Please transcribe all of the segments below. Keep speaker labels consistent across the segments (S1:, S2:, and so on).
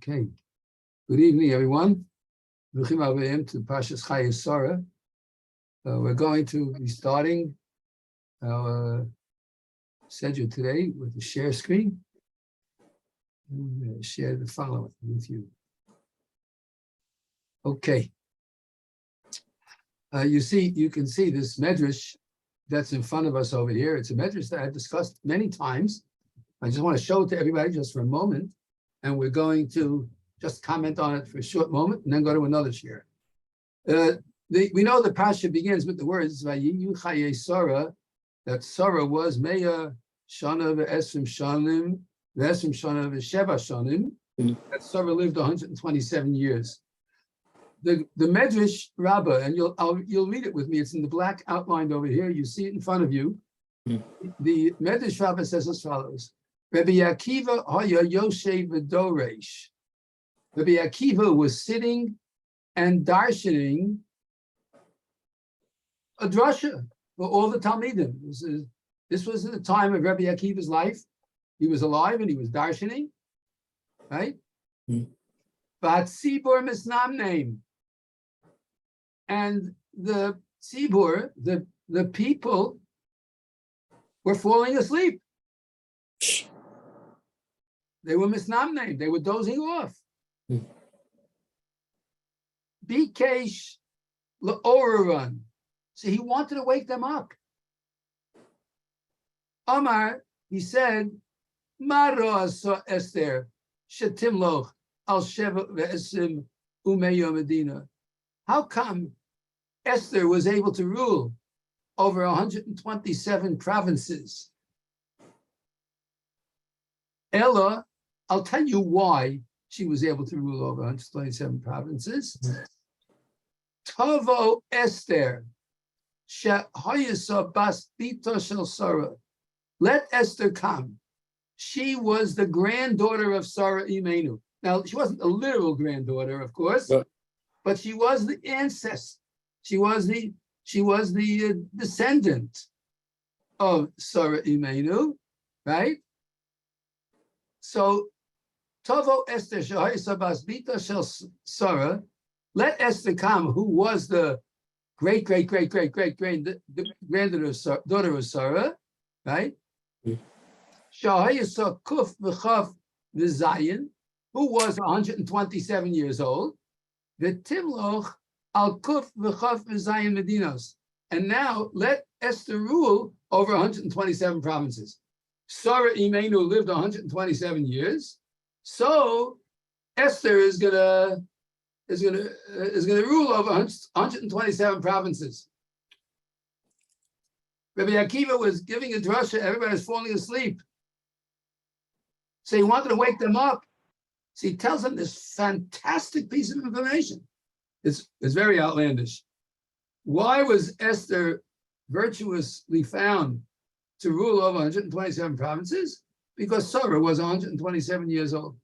S1: Okay. Good evening, everyone. Bruchim Abayim to Parsha's Chaya Sara. We're going to be starting our schedule today with the share screen. I'm going to share the following with you. Okay. You can see this medrash that's in front of us over here. It's a medrash that I've discussed many times. I just want to show it to everybody just for a moment, and we're going to just comment on it for a short moment and then go to another share. We know the Parsha begins with the words Vayiyu Chaya Sara, that Sara was Meya Shana ve'esrim shanim ve'esrim shana ve'sheva shanim, that Sara lived 127 years. The Medrash Rabbah, and you'll read it with me. It's in the black outlined over here. You see it in front of you. The Medrash Rabbah says as follows: Rabbi Akiva haya yoshev v'doresh. Rabbi Akiva was sitting and darshaning a drasha for all the Talmidim. This was at the time of Rabbi Akiva's life. He was alive and he was darshaning, right? But Tzibur misnam name. And the Tzibur, the people, were falling asleep. They were misnam name. They were dozing off. Bikesh le'oraran. So he wanted to wake them up. Omar, he said, Maro asa Esther shetimloch al sheva ve'esim umeyo Medina. How come Esther was able to rule over 127 provinces? Ella, I'll tell you why she was able to rule over 127 provinces. Tavo Esther, she'hayisa bas bito shel Sara. Let Esther come. She was the granddaughter of Sara Imenu. Now, she wasn't a literal granddaughter, of course, but she was the ancestor. She was the descendant of Sara Imenu, right? So, Tovo Esther Shahisa Basbita Shel Sara, let Esther come, who was the great granddaughter of Sara, right? Shahisa Kuf V'Chav V'Zayin, who was 127 years old, the Timloch Al Kuf V'Chav V'Zayin Medinos. And now let Esther rule over 127 provinces. Sara Imenu lived 127 years. So Esther is gonna rule over 127 provinces. Rabbi Akiva was giving a drasha, everybody was falling asleep. So he wanted to wake them up. So he tells them this fantastic piece of information. It's very outlandish. Why was Esther virtuously found to rule over 127 provinces? Because Sara was 127 years old.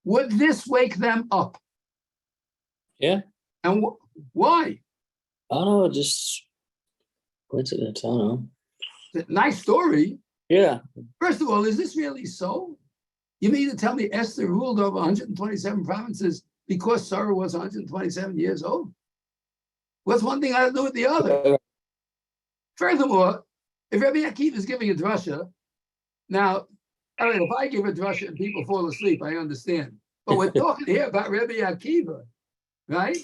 S1: Would this wake them up?
S2: Yeah.
S1: And why?
S2: I don't know, just coincidence, I don't know.
S1: Nice story.
S2: Yeah.
S1: First of all, is this really so? You mean to tell me Esther ruled over 127 provinces because Sara was 127 years old? What's one thing I do with the other? Furthermore, if Rabbi Akiva is giving a drasha, now, I mean, if I give a drasha and people fall asleep, I understand. But we're talking here about Rabbi Akiva, right?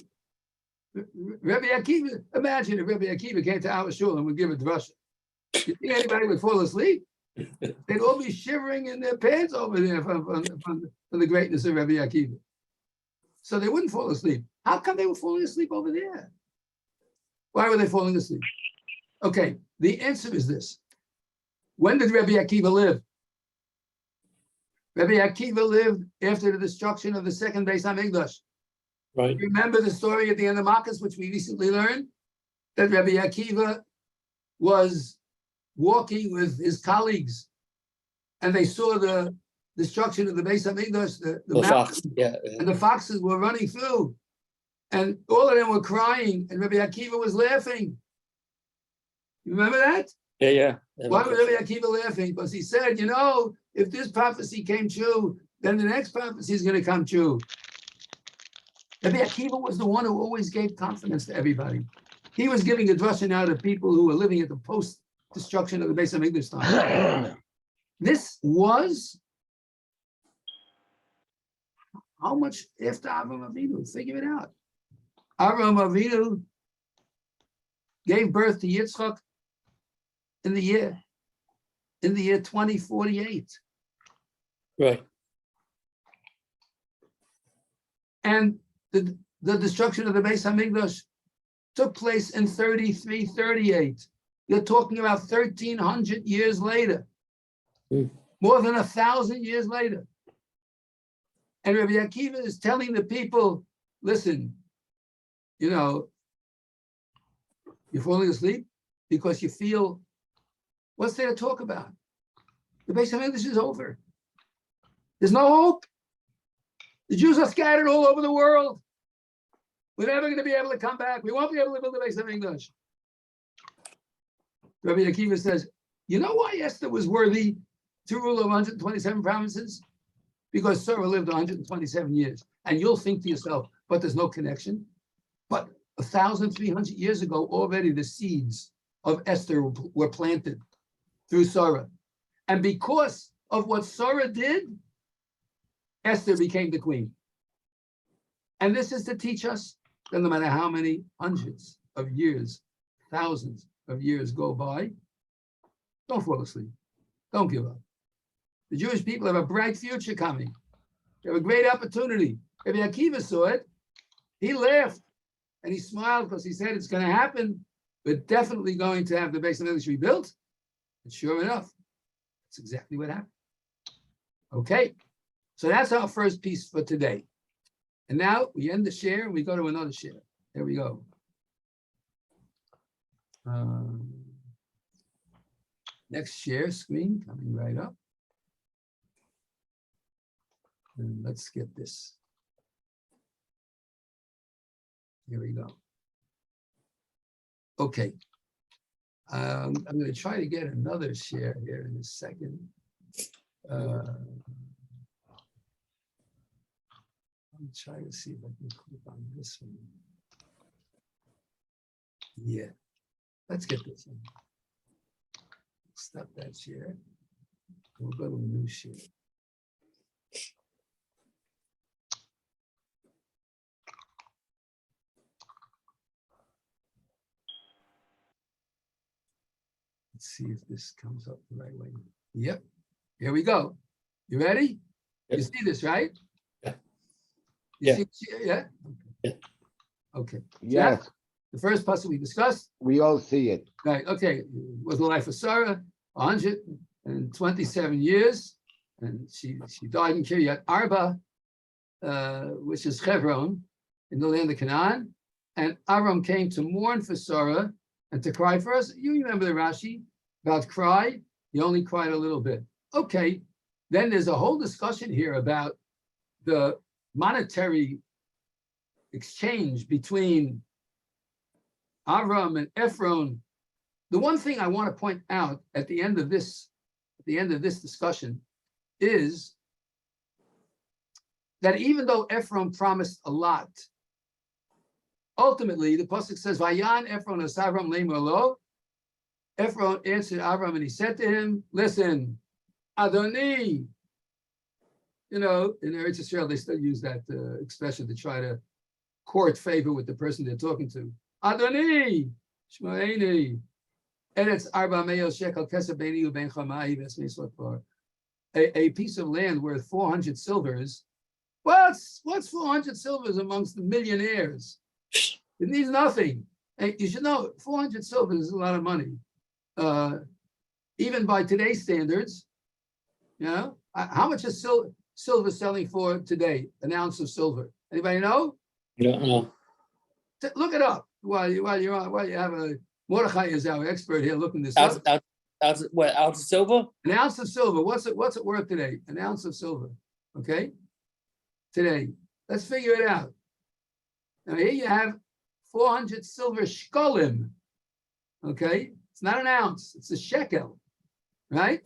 S1: Rabbi Akiva, imagine if Rabbi Akiva came to our shul and would give a drasha. You think anybody would fall asleep? They'd all be shivering in their pants over there from the greatness of Rabbi Akiva. So they wouldn't fall asleep. How come they were falling asleep over there? Why were they falling asleep? Okay, the answer is this. When did Rabbi Akiva live? Rabbi Akiva lived after the destruction of the second Beis HaMikdash.
S2: Right.
S1: Remember the story at the end of Makkas, which we recently learned? That Rabbi Akiva was walking with his colleagues and they saw the destruction of the Beis HaMikdash, the
S2: fox, yeah.
S1: And the foxes were running through. And all of them were crying, and Rabbi Akiva was laughing. You remember that?
S2: Yeah.
S1: Why was Rabbi Akiva laughing? Because he said, if this prophecy came true, then the next prophecy is going to come true. Rabbi Akiva was the one who always gave confidence to everybody. He was giving a drasha now to people who were living at the post-destruction of the Beis Hamikdash time. This was how much after Avraham Avinu? Figure it out. Avraham Avinu gave birth to Yitzchak in the year 2048.
S2: Right.
S1: And the destruction of the Beis Hamikdash took place in 33-38. You're talking about 1,300 years later, more than 1,000 years later. And Rabbi Akiva is telling the people, listen, you're falling asleep because you feel, what's there to talk about? The Beis Hamikdash is over. There's no hope. The Jews are scattered all over the world. We're never going to be able to come back. We won't be able to build the Beis Hamikdash. Rabbi Akiva says, you know why Esther was worthy to rule over 127 provinces? Because Sara lived 127 years. And you'll think to yourself, but there's no connection. But 1,300 years ago, already the seeds of Esther were planted through Sara. And because of what Sara did, Esther became the queen. And this is to teach us that no matter how many hundreds of years, thousands of years go by, don't fall asleep. Don't give up. The Jewish people have a bright future coming. They have a great opportunity. Rabbi Akiva saw it. He laughed and he smiled because he said it's going to happen. We're definitely going to have the Beis Hamikdash rebuilt. And sure enough, that's exactly what happened. Okay, so that's our first piece for today. And now we end the share and we go to another share. There we go. Next share screen coming right up. And let's get this. Here we go. Okay. I'm going to try to get another share here in a second. I'm trying to see if I can click on this one. Yeah, let's get this one. Stop that share. We'll go to a new share. Let's see if this comes up the right way. Yep, here we go. You ready? Yep. You see this, right?
S2: Yeah.
S1: You see, yeah?
S2: Yeah.
S1: Okay.
S3: Yes.
S1: Yeah. The first puzzle we discussed.
S3: We all see it.
S1: Right, okay. It was the life of Sara, 127 years. And she died in Kiryat Arba, which is Hebron, in the land of Canaan. And Avram came to mourn for Sara and to cry for us. You remember the Rashi about cry? He only cried a little bit. Okay, then there's a whole discussion here about the monetary exchange between Avram and Ephron. The one thing I want to point out at the end of this discussion is that even though Ephron promised a lot, ultimately the pasuk says, "Vayan Ephron es Avram leimor lo." Ephron answered Avram and he said to him, "Listen, Adoni." In Eretz Yisrael they still use that expression to try to court favor with the person they're talking to. Adoni, shmo'eni, eretz arba me'el shekel kesef beini u'bein chamai v'esmei slotvar. A piece of land worth 400 silvers. What's 400 silvers amongst the millionaires? It needs nothing. And you should know 400 silvers is a lot of money. Even by today's standards, how much is silver selling for today? An ounce of silver. Anybody know?
S2: You don't know.
S1: Look it up while you have a Mordechai is our expert here looking this up.
S2: Ounce of silver?
S1: An ounce of silver. What's it worth today? An ounce of silver. Okay. Today. Let's figure it out. Now here you have 400 silver shkolim. Okay. It's not an ounce. It's a shekel. Right?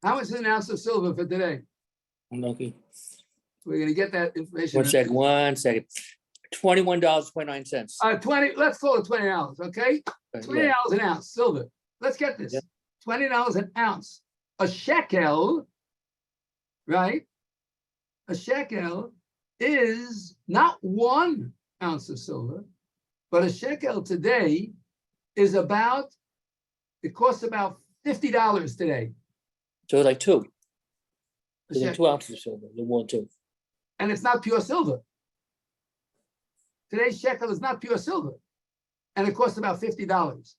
S1: How much is an ounce of silver for today?
S2: Okay.
S1: We're going to get that information.
S2: 1 second. $21.29.
S1: 20, let's call it $20, okay? $20 an ounce, silver. Let's get this.
S2: Yep.
S1: $20 an ounce. A shekel, right? A shekel is not 1 ounce of silver, but a shekel today is about, it costs about $50 today.
S2: So like 2.
S1: A
S2: So then
S1: shekel.
S2: 2 ounces of silver. The 1, 2.
S1: And it's not pure silver. Today's shekel is not pure silver, and it costs about $50.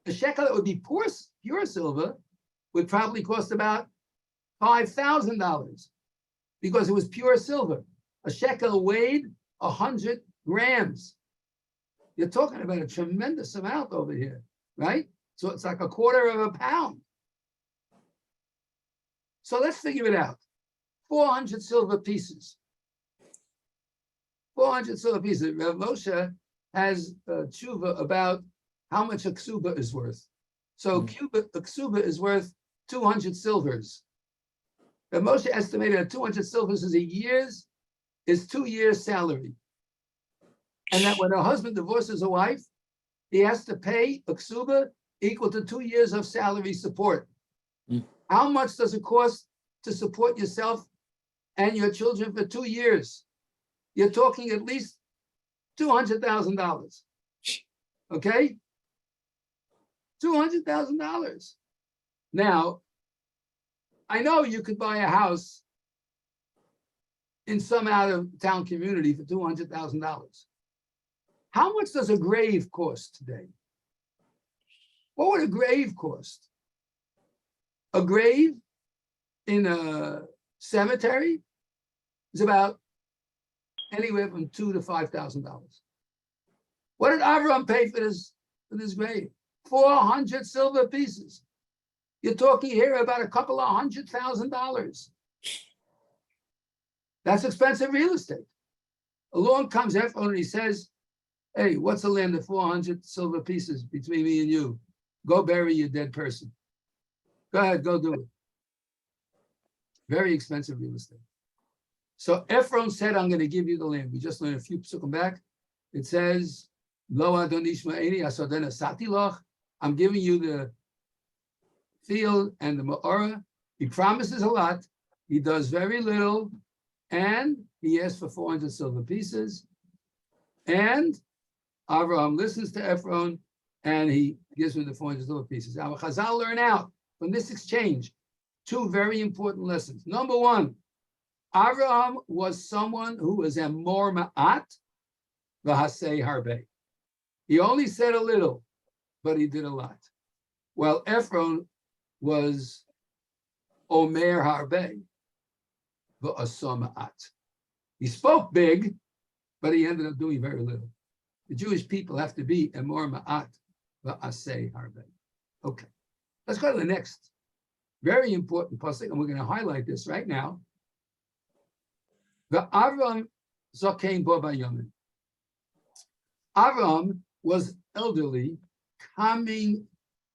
S1: A shekel that would be pure silver would probably cost about $5,000 because it was pure silver. A shekel weighed 100 grams. You're talking about a tremendous amount over here, right? So it's like 1/4 of a pound. So let's figure it out. 400 silver pieces. 400 silver pieces. Rav Moshe has tshuva about how much a ksuba is worth. So a ksuba is worth 200 silvers. Rav Moshe estimated that 200 silvers is 2 years' salary. And that when a husband divorces a wife, he has to pay a ksuba equal to 2 years of salary support. How much does it cost to support yourself and your children for 2 years? You're talking at least $200,000. Okay? $200,000. Now, I know you could buy a house in some out-of-town community for $200,000. How much does a grave cost today? What would a grave cost? A grave in a cemetery is about anywhere from $2,000 to $5,000. What did Avram pay for this grave? 400 silver pieces. You're talking here about a couple of $100,000. That's expensive real estate. Along comes Ephron and he says, hey, what's the land of 400 silver pieces between me and you? Go bury your dead person. Go ahead, go do it. Very expensive real estate. So Ephron said, I'm going to give you the land. We just learned a few psukim back. It says, Lo adonishma eni asodena satiloch. I'm giving you the field and the ma'ora. He promises a lot. He does very little. And he asks for 400 silver pieces. And Abraham listens to Ephron and he gives him the 400 silver pieces. Our Chazal learn out from this exchange 2 very important lessons. Number 1, Abraham was someone who was a mor ma'at v'hasei harbe. He only said a little, but he did a lot. While Ephron was omer harbe v'asa ma'at. He spoke big, but he ended up doing very little. The Jewish people have to be a mor ma'at v'asei harbe. Okay, let's go to the next very important pasuk, and we're going to highlight this right now. The Avram Zakein Bo Bayamin. Avram was elderly, coming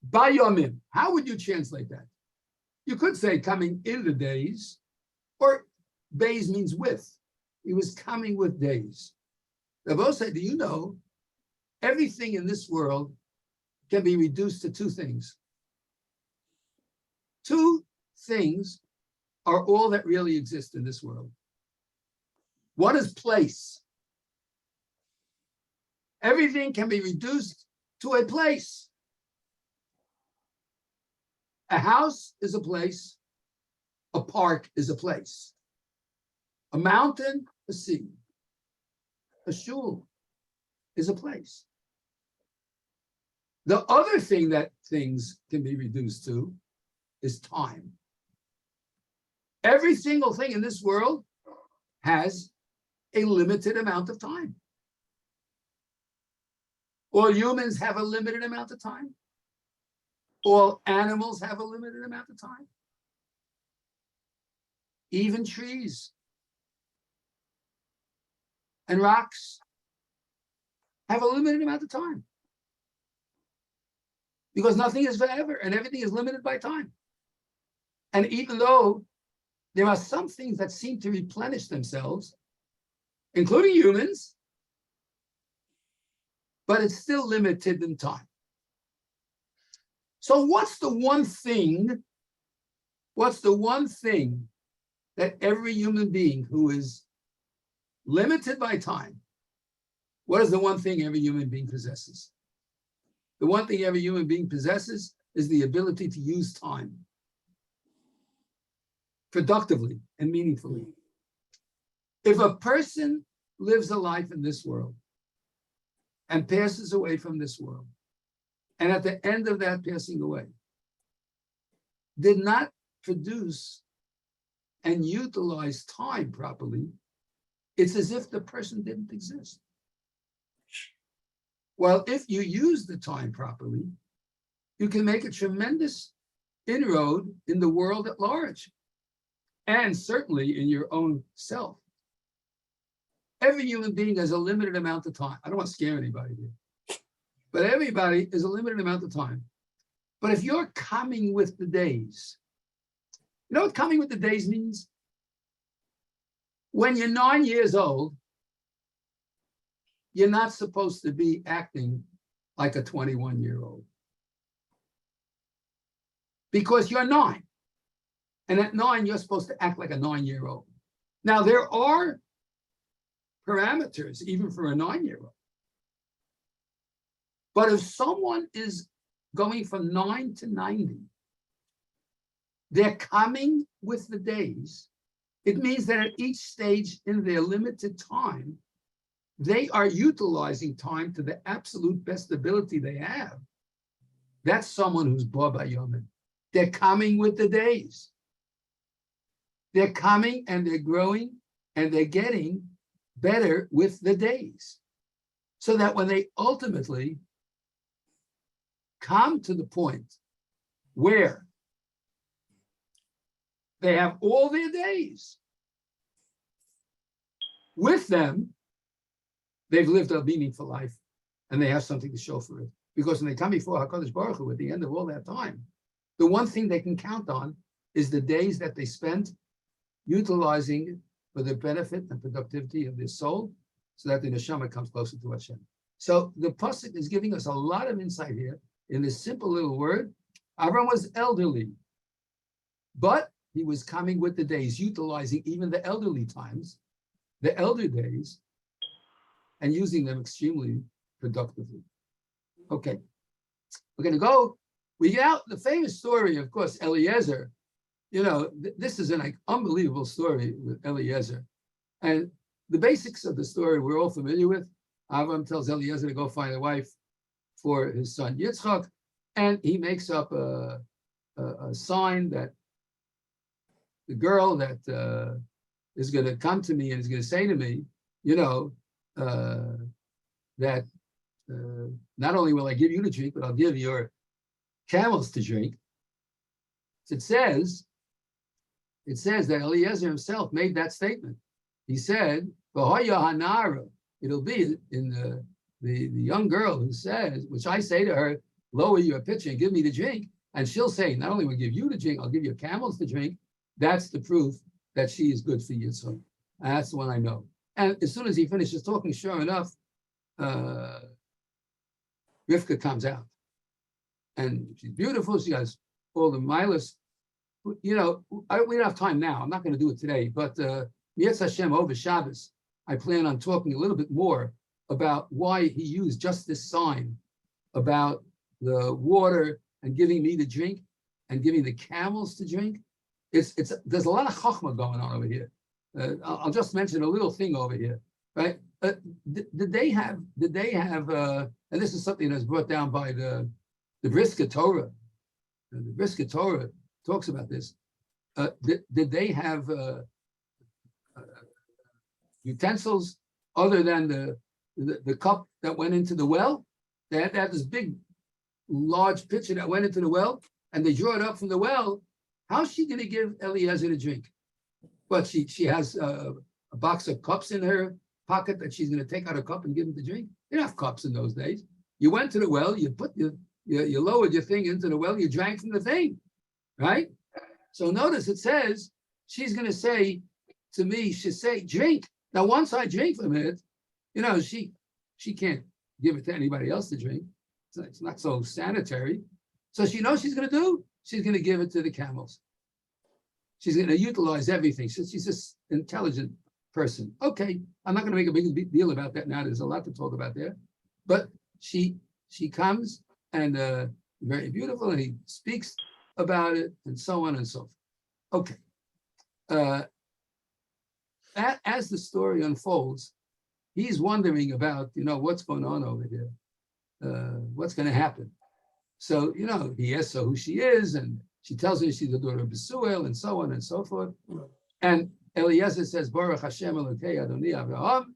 S1: Bayamim. How would you translate that? You could say coming in the days, or days means with. He was coming with days. Ravo said, do you know, everything in this world can be reduced to 2 things. 2 things are all that really exist in this world. One is place. Everything can be reduced to a place. A house is a place. A park is a place. A mountain, a sea. A shul is a place. The other thing that things can be reduced to is time. Every single thing in this world has a limited amount of time. All humans have a limited amount of time. All animals have a limited amount of time. Even trees and rocks have a limited amount of time. Because nothing is forever and everything is limited by time. And even though there are some things that seem to replenish themselves, including humans, but it's still limited in time. So what's the one thing that every human being who is limited by time, what is the one thing every human being possesses? The one thing every human being possesses is the ability to use time productively and meaningfully. If a person lives a life in this world and passes away from this world, and at the end of that passing away, did not produce and utilize time properly, it's as if the person didn't exist. Well, if you use the time properly, you can make a tremendous inroad in the world at large, and certainly in your own self. Every human being has a limited amount of time. I don't want to scare anybody here, but everybody is a limited amount of time. But if you're coming with the days, you know what coming with the days means? When you're 9 years old, you're not supposed to be acting like a 21-year-old. Because you're 9. And at 9, you're supposed to act like a 9-year-old. Now, there are parameters even for a 9-year-old. But if someone is going from 9 to 90, they're coming with the days. It means that at each stage in their limited time, they are utilizing time to the absolute best ability they have. That's someone who's Baba Yomin. They're coming with the days. They're coming and they're growing and they're getting better with the days. So that when they ultimately come to the point where they have all their days with them, they've lived a meaningful life and they have something to show for it. Because when they come before HaKadosh Baruch Hu at the end of all that time, the one thing they can count on is the days that they spent utilizing it for the benefit and productivity of their soul, so that the neshama comes closer to Hashem. So the pasuk is giving us a lot of insight here in this simple little word. Avram was elderly, but he was coming with the days, utilizing even the elderly times, the elder days, and using them extremely productively. Okay, we're going to go. We get out the famous story, of course, Eliezer. You know, this is an unbelievable story with Eliezer. And the basics of the story we're all familiar with. Avram tells Eliezer to go find a wife for his son Yitzchak, and he makes up a sign that the girl that is going to come to me and is going to say to me, you know, that not only will I give you to drink, but I'll give your camels to drink. It says that Eliezer himself made that statement. He said, it'll be in the young girl who says, which I say to her, lower your pitcher and give me the drink. And she'll say, not only will I give you to drink, I'll give your camels to drink. That's the proof that she is good for Yitzchak. And that's the one I know. And as soon as he finishes talking, sure enough, Rivka comes out. And she's beautiful. She has all the milas. You know, we don't have time now. I'm not going to do it today. But Yetz Hashem over Shabbos, I plan on talking a little bit more about why he used just this sign about the water and giving me to drink and giving the camels to drink. There's a lot of chachma going on over here. I'll just mention a little thing over here, right? Did they have? And this is something that's brought down by the Brisker Torah. The Brisker Torah talks about this. Did they have utensils other than the cup that went into the well? They had this big, large pitcher that went into the well, and they drew it up from the well. How's she going to give Eliezer to drink? But she has a box of cups in her pocket that she's going to take out a cup and give him to drink. They didn't have cups in those days. You went to the well, you lowered your thing into the well, you drank from the thing, right? So notice it says she's going to say to me, she'll say, drink. Now, once I drink from it, she can't give it to anybody else to drink. It's not so sanitary. So she knows she's going to do? She's going to give it to the camels. She's going to utilize everything. She's this intelligent person. Okay, I'm not going to make a big deal about that now. There's a lot to talk about there. But she comes and very beautiful, and he speaks about it, and so on and so forth. Okay. As the story unfolds, he's wondering about, what's going on over there, what's going to happen. So, he asks her who she is, and she tells him she's the daughter of Besuel, and so on and so forth. And Eliezer says, Baruch Hashem Elokei Adoni Avraham,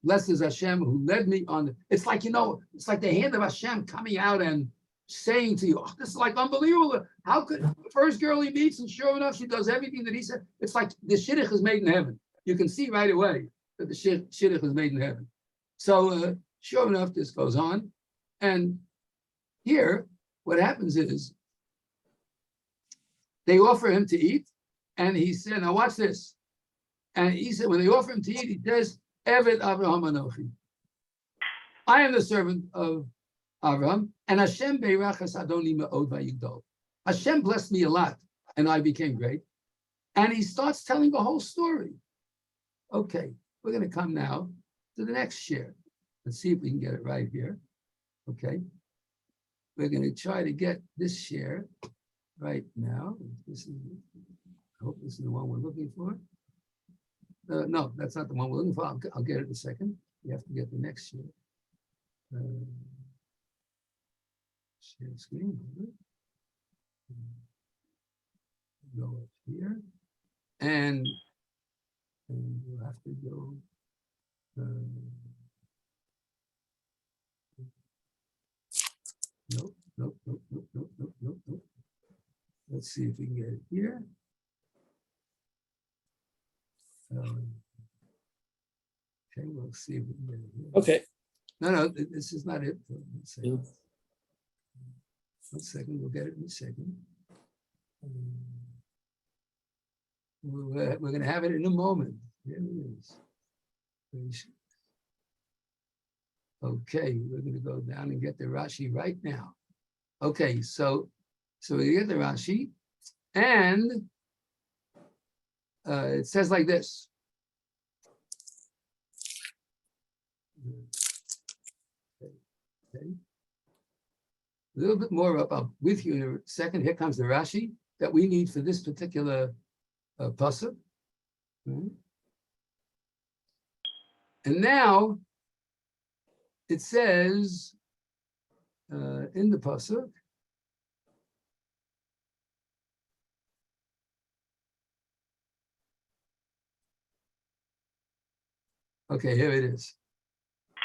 S1: blessed is Hashem who led me on. It's like, it's like the hand of Hashem coming out and saying to you, this is like unbelievable. How could the first girl he meets, and sure enough, she does everything that he said. It's like the shidduch is made in heaven. You can see right away that the shidduch is made in heaven. So sure enough, this goes on. And here, what happens is they offer him to eat. And he said, now watch this. And he said, when they offer him to eat, he says, Eved Avraham Anochi. I am the servant of Avraham, and Hashem beirachas Adoni me'od vayigdol. Hashem blessed me a lot, and I became great. And he starts telling the whole story. Okay, we're going to come now to the next share. Let's see if we can get it right here. Okay. We're going to try to get this share right now. I hope this is the one we're looking for. No, that's not the one we're looking for. I'll get it in a second. We have to get the next share. Share screen. Go up here. And we'll have to go. Nope. Let's see if we can get it here. Okay, we'll see if we can get it here.
S2: Okay.
S1: No, this is not it. 1 second, we'll get it in a second. We're going to have it in a moment. There it is. Okay, we're going to go down and get the Rashi right now. Okay, so we get the Rashi, and it says like this. Okay. A little bit more up. I'll with you in a second. Here comes the Rashi that we need for this particular pasuk. And now it says in the pasuk, okay, here it is.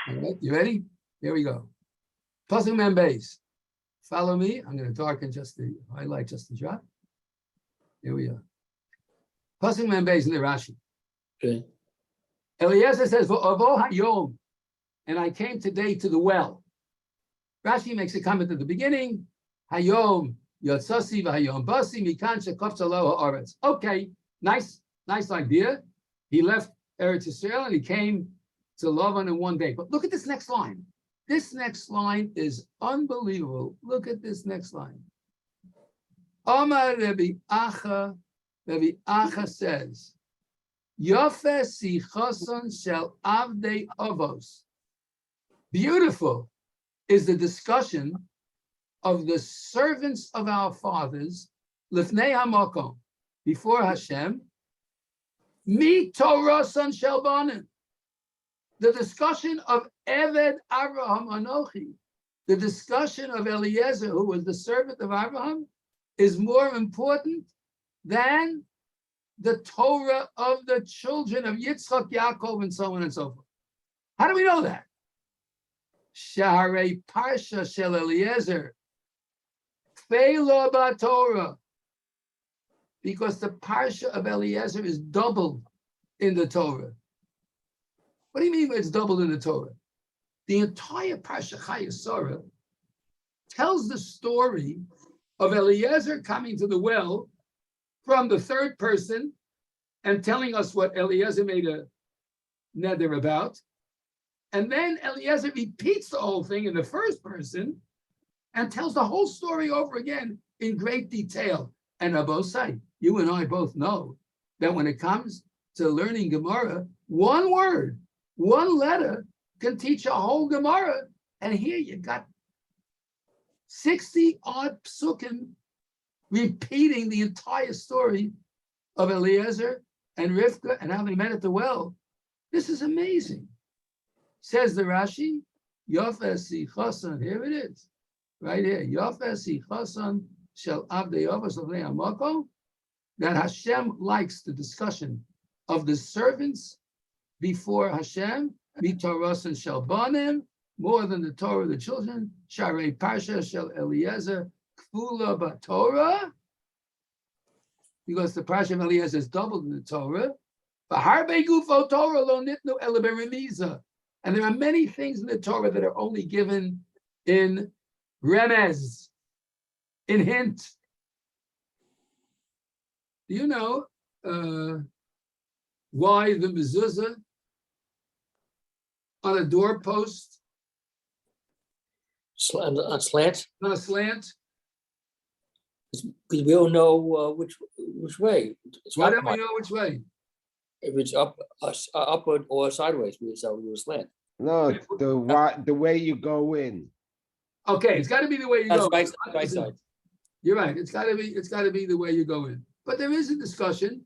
S1: All right, you ready? Here we go. Pasuk Mem Beis. Follow me. I'm going to darken highlight just the drop. Here we are. Pasuk Mem Beis in the Rashi.
S2: Okay.
S1: Eliezer says, "V'avo hayom," and I came today to the well. Rashi makes a comment at the beginning. Hayom yotzasi v'hayom basi mikan shekofta lo haaretz. Okay, nice idea. He left Eretz Yisrael and he came to Lavan in one day. But look at this next line. This next line is unbelievable. Look at this next line. Omar Rabbi Acha says, Yofe sichoson shel avdei avos. Beautiful is the discussion of the servants of our fathers, lifnei hamakom, before Hashem, mi Torah son shel banim. The discussion of Eved Avraham Anochi, the discussion of Eliezer, who was the servant of Abraham, is more important than the Torah of the children of Yitzchak, Yaakov, and so on and so forth. How do we know that? Shaharei Parsha shel Eliezer, Feila b'Torah, because the Parsha of Eliezer is doubled in the Torah. What do you mean it's doubled in the Torah? The entire Parsha Chaya Sara tells the story of Eliezer coming to the well from the third person and telling us what Eliezer made a neder about. And then Eliezer repeats the whole thing in the first person and tells the whole story over again in great detail. And Abosai, you and I both know that when it comes to learning Gemara, one word, one letter can teach a whole Gemara. And here you got 60 odd psukim repeating the entire story of Eliezer and Rivka and how they met at the well. This is amazing. Says the Rashi, Yofesi Chasan, here it is, right here. Yofesi Chasan shel Abdei Avos of Le'amako, that Hashem likes the discussion of the servants before Hashem, Mitoros and Shel Banim, more than the Torah of the children, Sharei Parsha Shel Eliezer, Kfula B'Torah, because the Parsha of Eliezer is doubled in the Torah. V'harbe Gufo Torah lo nitnu ele beremiza. And there are many things in the Torah that are only given in remez, in hint. Do you know why the mezuzah on a doorpost,
S2: A slant?
S1: on a slant?
S2: Because we don't know which way.
S1: Why don't we know which way?
S2: If it's upward or sideways, we a slant.
S3: No, the way you go in.
S1: Okay, it's got to be the way you
S2: That's
S1: go.
S2: right side.
S1: You're right. It's got to be the way you go in. But there is a discussion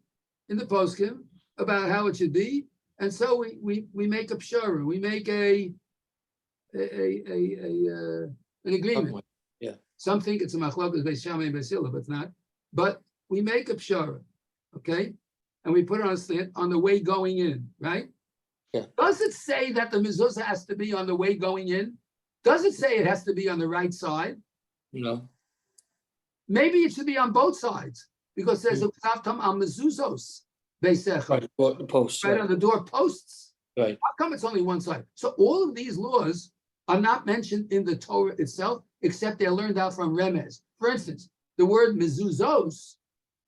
S1: in the poskim about how it should be, and so we make a pshara. We make an agreement.
S2: Yeah.
S1: Some think it's a machlokas beis Shammai and beis Hillel, but it's not. But we make a pshara, okay, and we put it on a slant on the way going in, right?
S2: Yeah.
S1: Does it say that the mezuzah has to be on the way going in? Does it say it has to be on the right side?
S2: No.
S1: Maybe it should be on both sides because there's a kaftam on mezuzos beisecha,
S2: Right, the post.
S1: right on the door posts.
S2: Right.
S1: How come it's only one side? So all of these laws are not mentioned in the Torah itself, except they're learned out from remez. For instance, the word mezuzos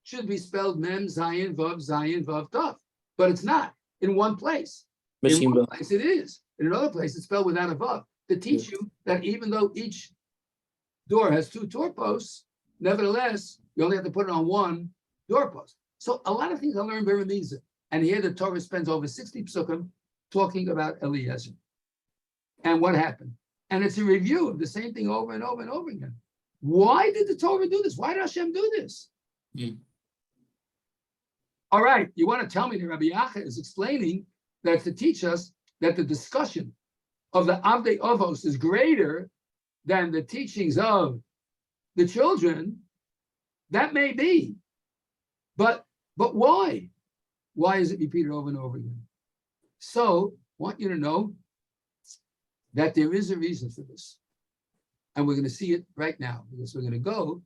S1: should be spelled mem zayin vav tav, but it's not in one place. In one place it is. In another place it's spelled without a vav to teach you that even though each door has two doorposts, nevertheless you only have to put it on one doorpost. So a lot of things I learned very easy. And here the Torah spends over 60 psukim talking about Eliezer and what happened. And it's a review of the same thing over and over and over again. Why did the Torah do this? Why did Hashem do this? All right, you want to tell me that Rabbi Yacha is explaining that to teach us that the discussion of the Avdei Avos is greater than the teachings of the children. That may be, but why? Why is it repeated over and over again? So I want you to know that there is a reason for this. And we're going to see it right now, because we're going to go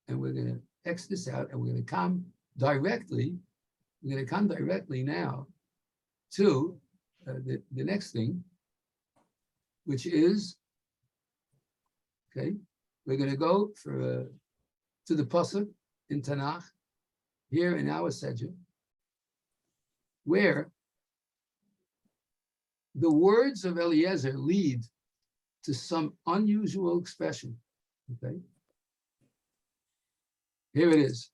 S1: and we're going to X this out and we're going to come directly now to the next thing, which is, okay, we're going to go to the Pasuk in Tanakh, here in our Sedger, where the words of Eliezer lead to some unusual expression, okay? Here it is.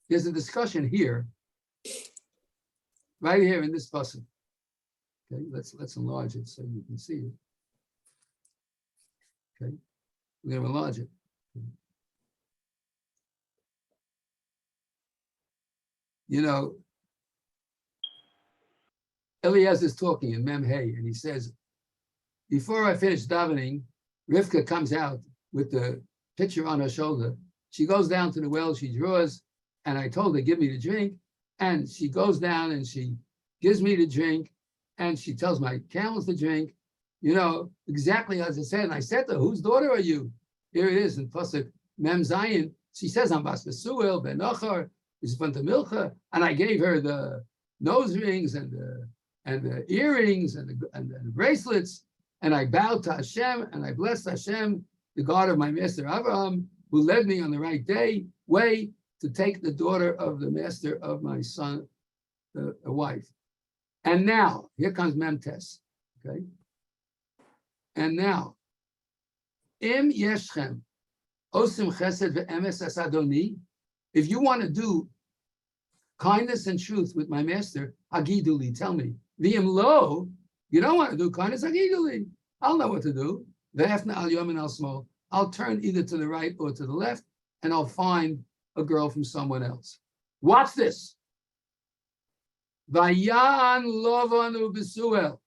S1: There's a discussion here, right here in this pasuk. Okay, let's enlarge it so you can see it. Okay, we're going to enlarge it. You know, Eliezer is talking in Mem Hey, and he says, before I finish davening, Rivka comes out with the pitcher on her shoulder. She goes down to the well, she draws, and I told her, give me the drink. And she goes down and she gives me the drink, and she tells my camels to drink, you know, exactly as I said. And I said to her, whose daughter are you? Here it is in Pasuk Mem Zayin. She says, I'm Bas Besuel, Ben Ochar, is from the Milcha, and I gave her the nose rings and the earrings and the bracelets, and I bowed to Hashem and I blessed Hashem, the God of my master Abraham, who led me on the right way to take the daughter of the master of my son, a wife. And now, here comes Memtes, okay? And now, Im Yeshchem, Osim Chesed ve'emes as Adoni, if you want to do kindness and truth with my master, Hagiduli, tell me. V'im lo, you don't want to do kindness, Hagiduli. I'll know what to do. Ve'efna al yom and al smol. I'll turn either to the right or to the left, and I'll find a girl from someone else. Watch this. Vayan Lavan u'Besuel.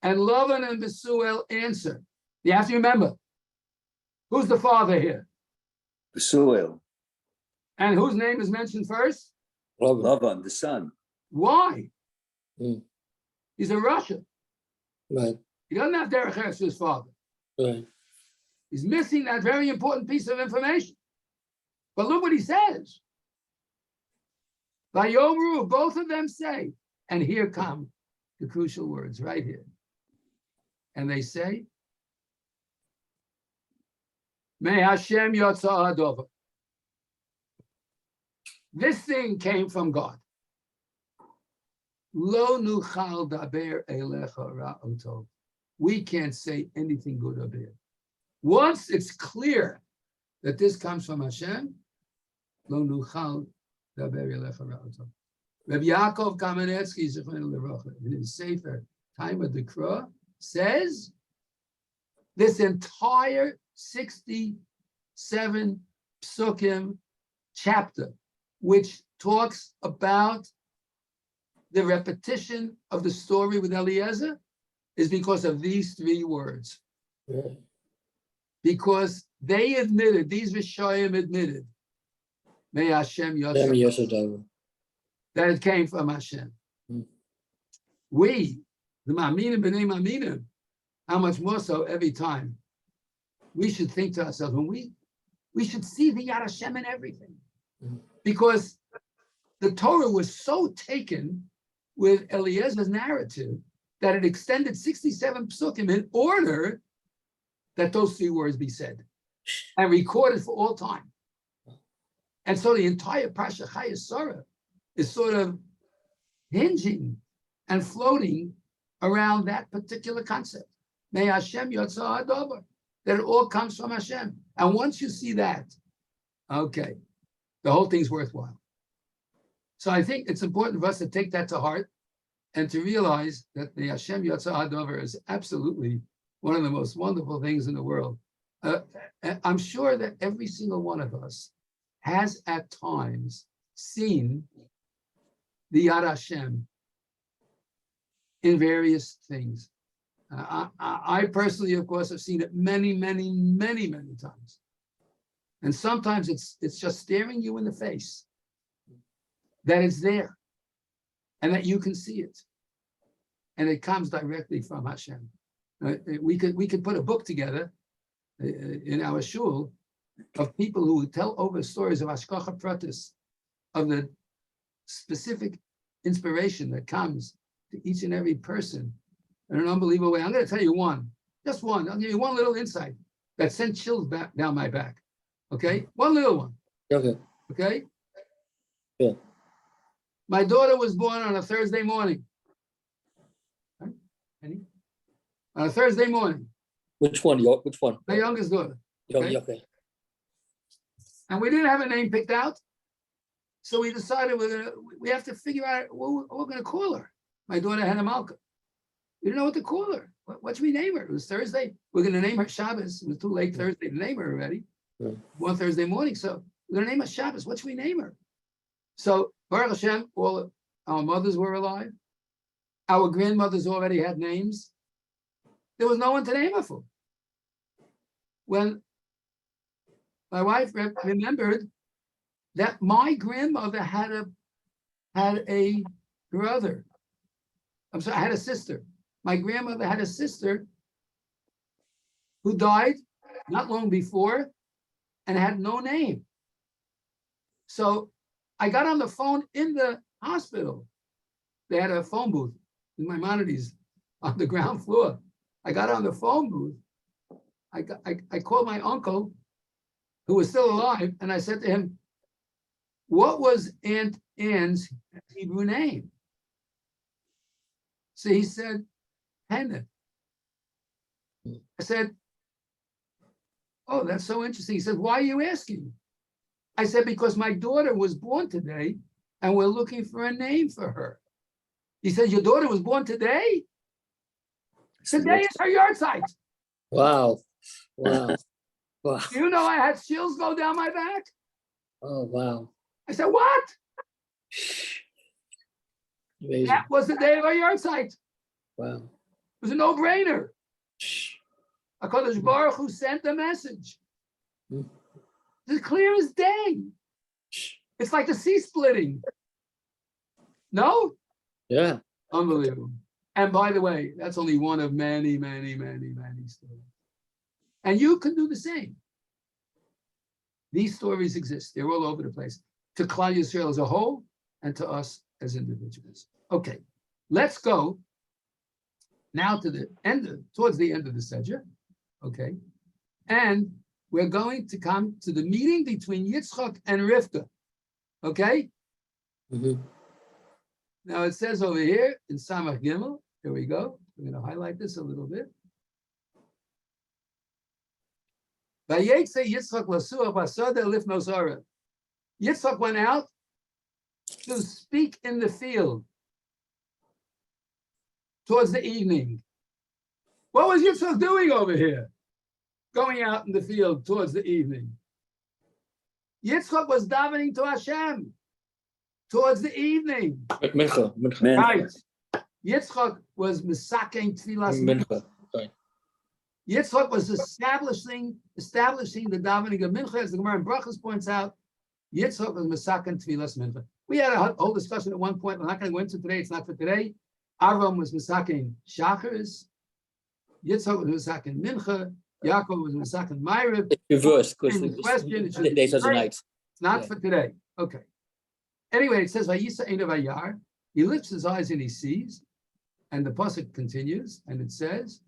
S1: And Lavan and Besuel answer. You have to remember, who's the father here?
S4: Besuel.
S1: And whose name is mentioned first?
S4: Lavan, the son.
S1: Why?
S2: Mm.
S1: He's a Russian.
S2: Right.
S1: He doesn't have derech eretz to his father.
S2: Right.
S1: He's missing that very important piece of information. But look what he says. Vayomru, both of them say, and here come the crucial words right here. And they say, May Hashem yotza hadova. This thing came from God. Lo nuchal daber elecha ra'otov. We can't say anything good or bad. Once it's clear that this comes from Hashem, lo nuchal daber elecha ra'otov. Rabbi Yaakov Kamenetsky, Zichron Lerocha, in his Sefer Time of the Krah, says this entire 67 psukim chapter, which talks about the repetition of the story with Eliezer, is because of these three words.
S2: Right.
S1: Because they admitted, these Rishayim admitted, May Hashem
S2: Hashem
S1: Yosef,
S2: Yosef.
S1: that it came from Hashem.
S2: Mm.
S1: We, the Ma'aminim B'nai Ma'aminim, how much more so every time, we should think to ourselves, when we should see the Yad Hashem in everything.
S2: Mm.
S1: Because the Torah was so taken with Eliezer's narrative that it extended 67 psukim in order that those three words be said and recorded for all time. And so the entire Parsha Chaya Sara is sort of hinging and floating around that particular concept. May Hashem yotza hadover, that it all comes from Hashem. And once you see that, okay, the whole thing's worthwhile. So I think it's important for us to take that to heart and to realize that the Hashem Yotza Hadover is absolutely one of the most wonderful things in the world. I'm sure that every single one of us has at times seen the Yad Hashem in various things. I personally, of course, have seen it many, many, many, many times. And sometimes it's just staring you in the face that it's there and that you can see it. And it comes directly from Hashem. We could put a book together in our shul of people who tell over stories of Hashgacha Pratis, of the specific inspiration that comes to each and every person in an unbelievable way. I'm going to tell you one, just one. I'll give you one little insight that sent chills back down my back. Okay, one little one.
S2: Okay.
S1: Okay.
S2: Yeah.
S1: My daughter was born on a Thursday morning. Right? On a Thursday morning.
S2: Which one? Which one?
S1: My youngest daughter.
S2: Okay. Okay.
S1: And we didn't have a name picked out. So we decided we have to figure out what we're going to call her. My daughter had a Malka. We didn't know what to call her. What should we name her? It was Thursday. We're going to name her Shabbos. It was too late Thursday to name her already.
S2: Yeah.
S1: One Thursday morning. So we're going to name her Shabbos. What should we name her? So Baruch Hashem, all our mothers were alive. Our grandmothers already had names. There was no one to name her for. When my wife remembered that my grandmother had a brother. I'm sorry, I had a sister. My grandmother had a sister who died not long before and had no name. So I got on the phone in the hospital. They had a phone booth in Maimonides on the ground floor. I got on the phone booth. I called my uncle who was still alive, and I said to him, what was Aunt Anne's Hebrew name? So he said, Hannah. I said, oh, that's so interesting. He said, why are you asking? I said, because my daughter was born today, and we're looking for a name for her. He said, your daughter was born today? Today is her yard site.
S2: Wow. Wow. Wow.
S1: You know, I had chills go down my back.
S2: Oh, wow.
S1: I said, what?
S2: Amazing.
S1: That was the day of our yard site.
S2: Wow.
S1: It was a no-brainer. HaKadosh Baruch Hu sent the message. It's clear as day. It's like the sea splitting. No?
S2: Yeah.
S1: Unbelievable. And by the way, that's only one of many, many, many, many stories. And you can do the same. These stories exist. They're all over the place. To Klal Yisrael as a whole and to us as individuals. Okay, let's go now to the end, towards the end of the Sedger. Okay, and we're going to come to the meeting between Yitzchak and Rivka. Okay?
S2: Mm-hmm.
S1: Now it says over here in Samach Gimel, here we go. We're going to highlight this a little bit. Yitzchak went out to speak in the field towards the evening. What was Yitzchak doing over here? Going out in the field towards the evening. Yitzchak was davening to Hashem towards the evening.
S2: Mincha.
S1: Right. Yitzchak was misakein tfilas mincha.
S2: Right.
S1: Yitzchak was establishing the davening of mincha, as the Gemara in Brachos points out. Yitzchak was misakein tfilas mincha. We had a whole discussion at one point. We're not going to go into today. It's not for today. Avram was misakein shacharis. Yitzchak was misakein mincha. Yaakov was misakein ma'ariv.
S2: It's reversed because
S1: the
S2: days are the nights.
S1: It's not for today. Okay. Anyway, it says Vayisa Ein Vayar. He lifts his eyes and he sees, and the pasuk continues, and it says,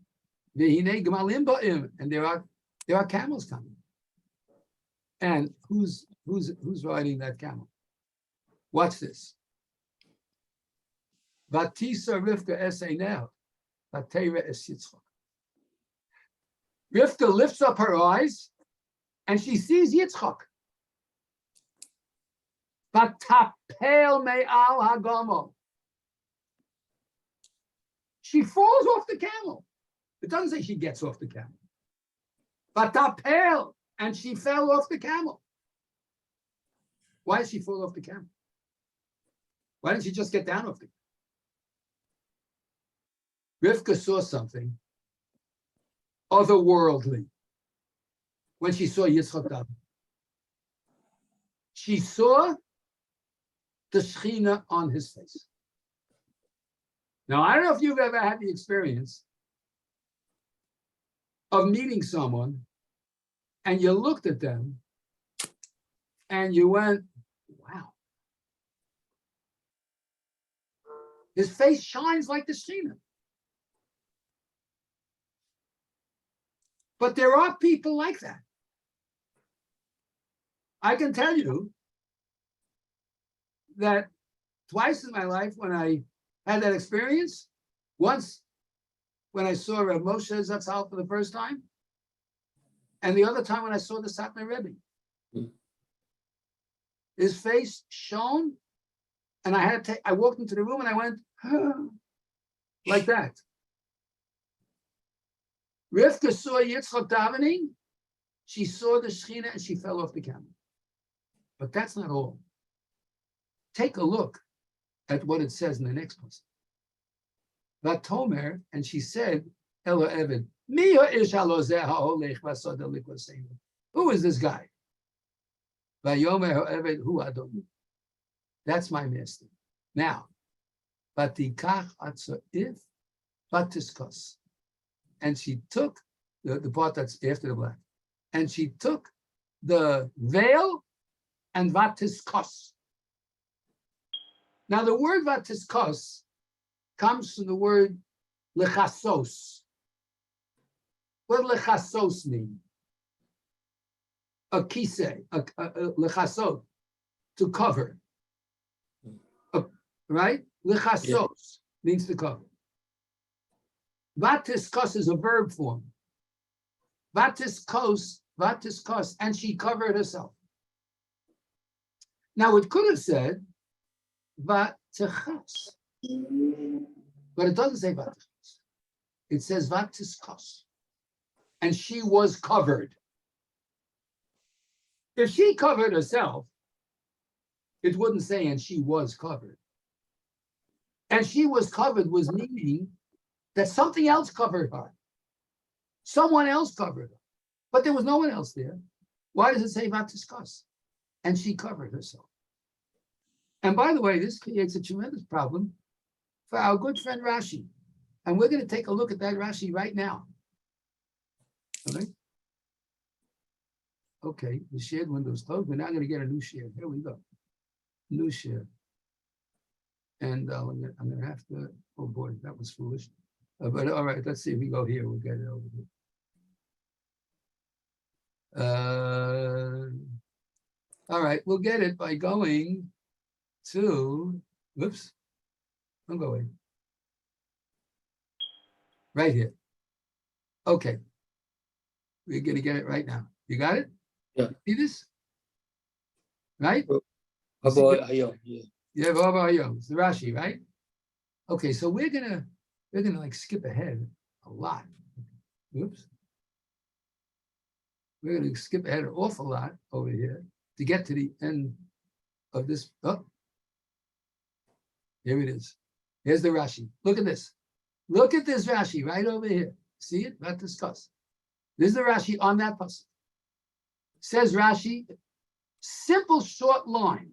S1: "V'hinei gemalim ba'im," and there are camels coming. And who's riding that camel? Watch this. Vatisa Rivka es Einel, Vatera es Yitzchak. Rivka lifts up her eyes, and she sees Yitzchak. Vatapel me'al hagamo. She falls off the camel. It doesn't say she gets off the camel. Vatapel, and she fell off the camel. Why did she fall off the camel? Why didn't she just get down off the camel? Rivka saw something otherworldly when she saw Yitzchak daven. She saw the Shechina on his face. Now, I don't know if you've ever had the experience of meeting someone and you looked at them and you went, wow. His face shines like the Shechina. But there are people like that. I can tell you that twice in my life when I had that experience, once when I saw Rav Moshe Zatzal for the first time, and the other time when I saw the Satmar Rebbe. His face shone, and I walked into the room and I went, like that. Rivka saw Yitzchak davening, she saw the Shechina and she fell off the camel. But that's not all. Take a look at what it says in the next place. Vatomer, and she said, Elo Eved, who is this guy? Vayomer Eved hu Adoni. That's my master. Now, Vatikach Atzoif Vatiskos. And she took the part that's after the black, and she took the veil and Vatiskos. Now, the word Vatiskos comes from the word lechasos. What does lechasos mean? a kisei, a lechasot, to cover. Right? Lechasos means to cover. Vatiskos is a verb form. Vatiskos, and she covered herself. Now it could have said vatichas, but it doesn't say vatichas. It says vatiskos, and she was covered. If she covered herself, it wouldn't say and she was covered. And she was covered was meaning that something else covered her. Someone else covered her. But there was no one else there. Why does it say vatiskas? And she covered herself. And by the way, this creates a tremendous problem for our good friend Rashi. And we're going to take a look at that Rashi right now. Okay. Okay, the shared window is closed. We're now going to get a new share. Here we go. New share. And I'm going to have to, oh boy, that was foolish. But all right, let's see if we go here. We'll get it over here. All right, we'll get it by going to, whoops, I'm going. Right here. Okay. We're going to get it right now. You got it?
S2: Yeah.
S1: See this? Right?
S2: Yeah.
S1: Yeah, it's the Rashi, right? Okay, so we're gonna like skip ahead a lot. Oops. We're gonna skip ahead an awful lot over here to get to the end of this. Oh, here it is. Here's the Rashi. Look at this. Look at this Rashi right over here. See it? Not discuss. This is the Rashi on that pasuk. Says Rashi, simple short line.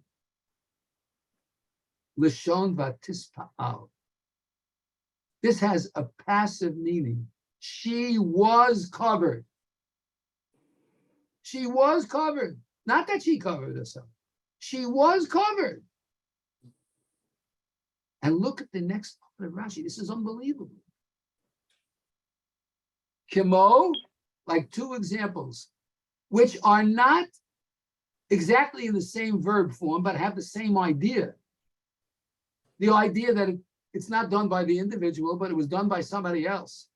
S1: Lishon vatispa'al. This has a passive meaning. She was covered. She was covered. Not that she covered herself. She was covered. And look at the next part of Rashi. This is unbelievable. Kimo, like two examples, which are not exactly in the same verb form, but have the same idea. The idea that it's not done by the individual, but it was done by somebody else.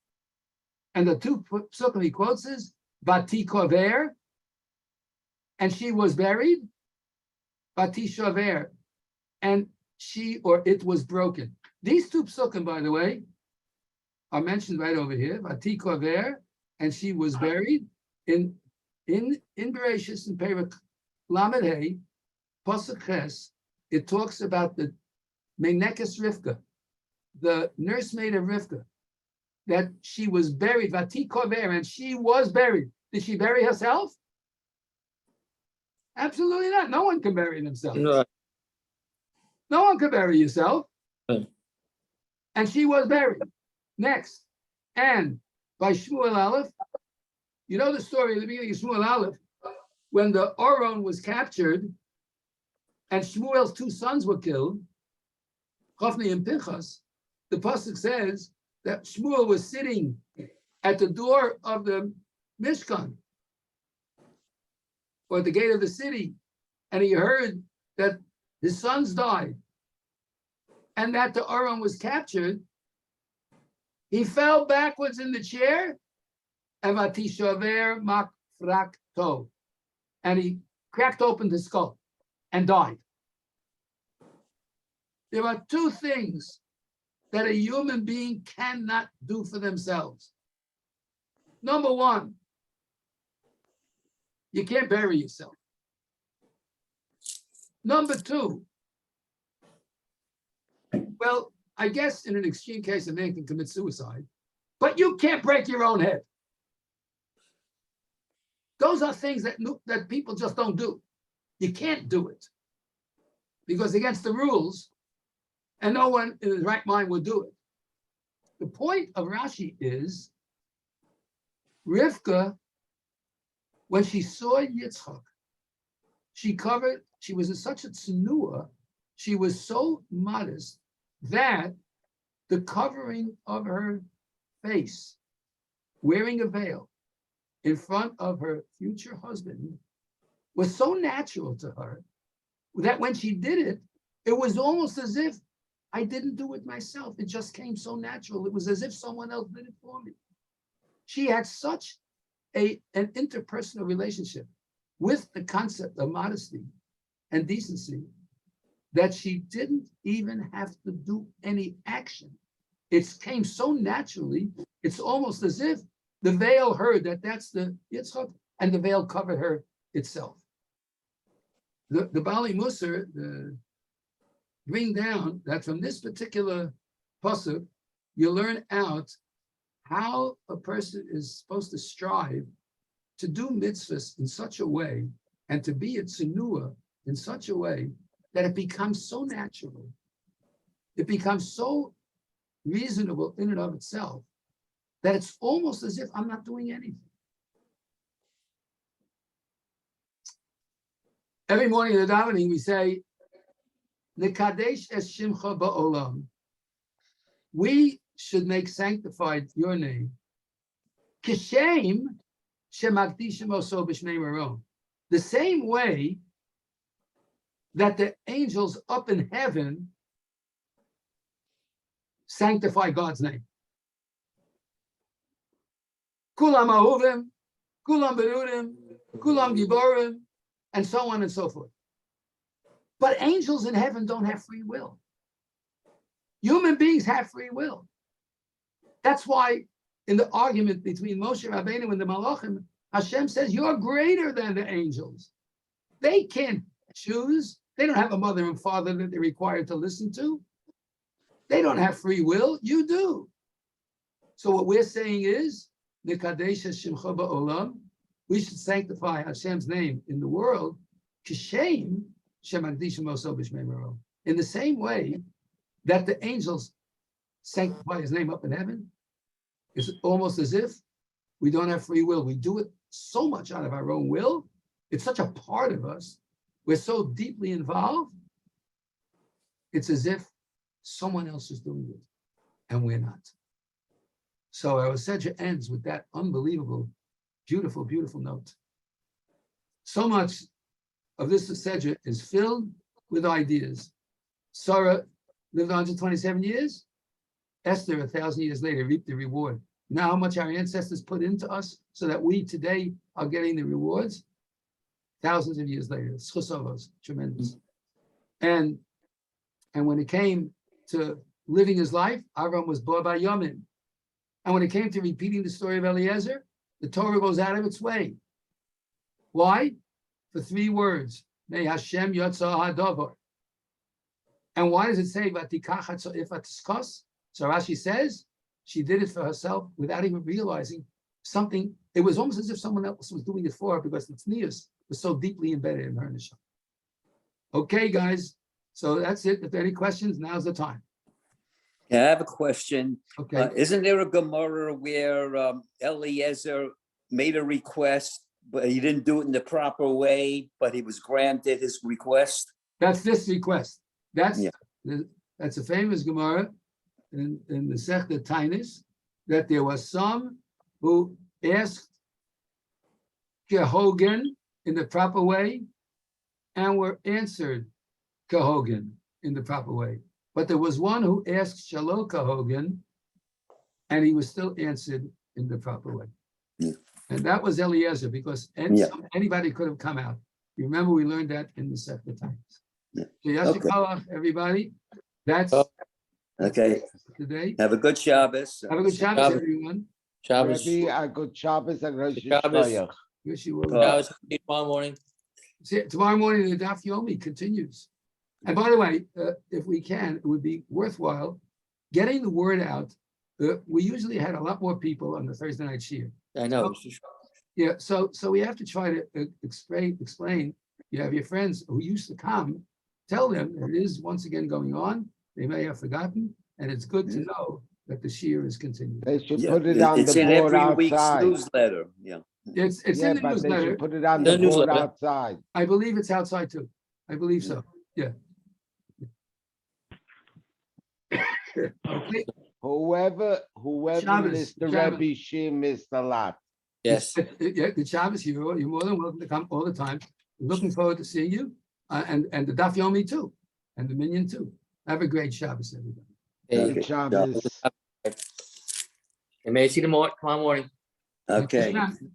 S1: And the two psukim he quotes is Vati Kover, and she was buried. Vati Shover, and she or it was broken. These two psukim, by the way, are mentioned right over here. Vati Kover, and she was buried in Bereshis in Perek Lamed Hey, Pasuk Ches. It talks about the Menekes Rivka, the nursemaid of Rivka, that she was buried, Vati Kover, and she was buried. Did she bury herself? Absolutely not. No one can bury themselves.
S2: No.
S1: No one can bury yourself.
S2: Right.
S1: And she was buried. Next. And by Shmuel Aleph, you know the story at the beginning of Shmuel Aleph, when the Oron was captured and Shmuel's two sons were killed, Chofni and Pinchas, the pasuk says that Shmuel was sitting at the door of the Mishkan, or at the gate of the city, and he heard that his sons died, and that the Aron was captured. He fell backwards in the chair, and vatishaver makfrakto, and he cracked open the skull and died. There are two things that a human being cannot do for themselves. Number one, you can't bury yourself. Number two, well, I guess in an extreme case, a man can commit suicide, but you can't break your own head. Those are things that people just don't do. You can't do it because against the rules, and no one in his right mind would do it. The point of Rashi is Rivka, when she saw Yitzchak, she was in such a tznua, she was so modest that the covering of her face, wearing a veil in front of her future husband, was so natural to her that when she did it, it was almost as if I didn't do it myself. It just came so natural. It was as if someone else did it for me. She had such an interpersonal relationship with the concept of modesty and decency that she didn't even have to do any action. It came so naturally, it's almost as if the veil heard that that's the Yitzchak, and the veil covered her itself. The Bali Musar bring down that from this particular pasuk, you learn out how a person is supposed to strive to do mitzvahs in such a way and to be a tsunua in such a way that it becomes so natural. It becomes so reasonable in and of itself that it's almost as if I'm not doing anything. Every morning in the davening, we say, Nekadesh es shimcha ba'olam. We should make sanctified your name. Kishem shemakdishim oso b'shnei maron. The same way that the angels up in heaven sanctify God's name. Kulam ahuvim, kulam berudim, kulam giborim, and so on and so forth. But angels in heaven don't have free will. Human beings have free will. That's why in the argument between Moshe Rabbeinu and the Malachim, Hashem says, you're greater than the angels. They can't choose. They don't have a mother and father that they're required to listen to. They don't have free will. You do. So what we're saying is, Nekadesh Shimcha Ba'olam, we should sanctify Hashem's name in the world, Kishem Shemagdishim Oso B'Shmei Maro. In the same way that the angels sanctify his name up in heaven, it's almost as if we don't have free will. We do it so much out of our own will. It's such a part of us. We're so deeply involved. It's as if someone else is doing it and we're not. So our Sedra ends with that unbelievable, beautiful, beautiful note. So much of this Sedra is filled with ideas. Sara lived 127 years. Esther, 1,000 years later, reaped the reward. You know how much our ancestors put into us so that we today are getting the rewards? Thousands of years later. Schusovos, tremendous. And when it came to living his life, Avram was bought by Yamin. And when it came to repeating the story of Eliezer, the Torah goes out of its way. Why? For 3 words. May Hashem Yotzah HaDavar. And why does it say Vatikach Hatzoif? So Rashi says she did it for herself without even realizing something. It was almost as if someone else was doing it for her because the tznius was so deeply embedded in her neshama. Okay, guys. So that's it. If there are any questions, now's the time.
S4: Yeah, I have a question.
S1: Okay.
S4: Isn't there a Gemara where Eliezer made a request, but he didn't do it in the proper way, but he was granted his request?
S1: That's this request. That's
S4: Yeah.
S1: That's a famous Gemara in the Sechta Tainis, that there was some who asked Kehogan in the proper way and were answered Kehogan in the proper way. But there was one who asked Shalom Kehogan and he was still answered in the proper way.
S4: Yeah.
S1: And that was Eliezer, because anybody could have come out. You remember we learned that in the Sechta Tainis.
S4: Yeah.
S1: So Yashikalach, everybody. That's
S4: Okay.
S1: today.
S4: Have a good Shabbos.
S1: Have a good Shabbos, everyone.
S2: Shabbos.
S3: Maybe a good Shabbos and Rosh
S2: Shabbos.
S3: Hashanah.
S1: Wish you will.
S2: Shabbos tomorrow morning.
S1: See, tomorrow morning, the Daf Yomi continues. And by the way, if we can, it would be worthwhile getting the word out. We usually had a lot more people on the Thursday night shiur.
S2: I know.
S1: Yeah, so we have to try to explain. You have your friends who used to come, tell them that it is once again going on. They may have forgotten, and it's good to know that the shiur is continuing.
S3: They should
S4: Yeah,
S3: put it on
S4: it's
S3: the
S4: in
S3: board
S4: every week's
S3: outside.
S4: newsletter. Yeah.
S1: It's
S3: Yeah,
S1: in the
S3: but they
S1: newsletter.
S3: should put it on
S2: The
S3: the board
S2: newsletter.
S3: outside.
S1: I believe it's outside too. I believe so. Yeah. Okay.
S3: Whoever
S1: Shabbos,
S3: missed the
S1: Shabbos.
S3: Rebbe, she missed a lot.
S2: Yes.
S1: Yeah, good Shabbos. You're more than welcome to come all the time. Looking forward to seeing you, and the Daf Yomi too, and the Minyan too. Have a great Shabbos, everybody.
S2: Hey,
S3: Good Shabbos.
S2: and may I see tomorrow morning.
S4: Okay.
S1: Thank you, Sharon.